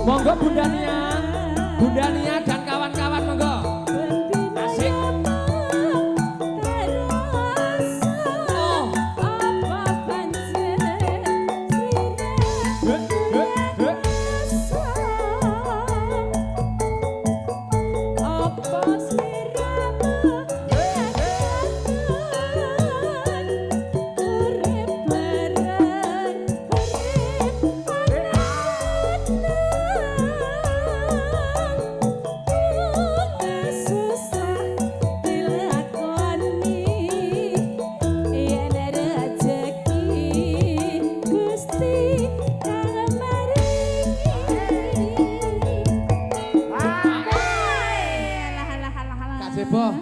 Monggo Bunda Nia dan kawan-kawan monggo. Asik. Oh.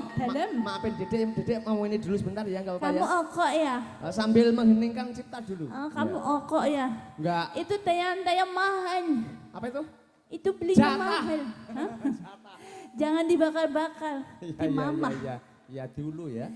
Maafin Dedek mau ini dulu sebentar ya, enggak apa-apa ya. Kamu okok ya? Sambil mengheningkan cipta dulu. Kamu okok ya? Enggak. Itu tayang mahal. Apa itu? Itu belinya mahal. Jangan dibakar-bakar. Di mama. Ya dulu ya.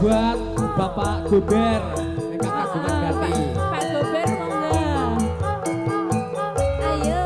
Buat Bapak Gober yang kagungan Gati. Pak Gober monggo. Ayo.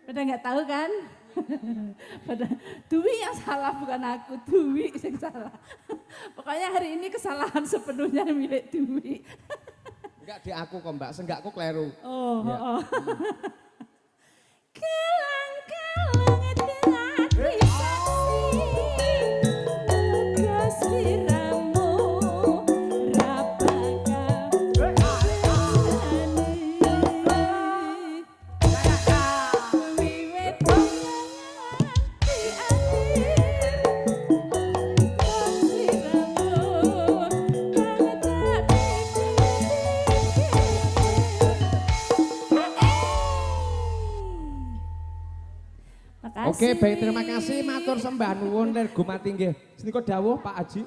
Pada nggak tahu kan? Pada Dwi yang salah bukan aku, Dwi yang salah. Pokoknya hari ini kesalahan sepenuhnya milik Dwi. Enggak di aku kok Mbak, senggakku kleru. Oh, Ya. oh. Kelang-kelang di hati saksi, tugas diramu rapakal berani. Wiwit pengangan di akhir, tugas diramu kang tak Makasih. Oke, baik terima kasih matur sembah nuwun lergo mati nggih. Senika dawuh Pak Aji.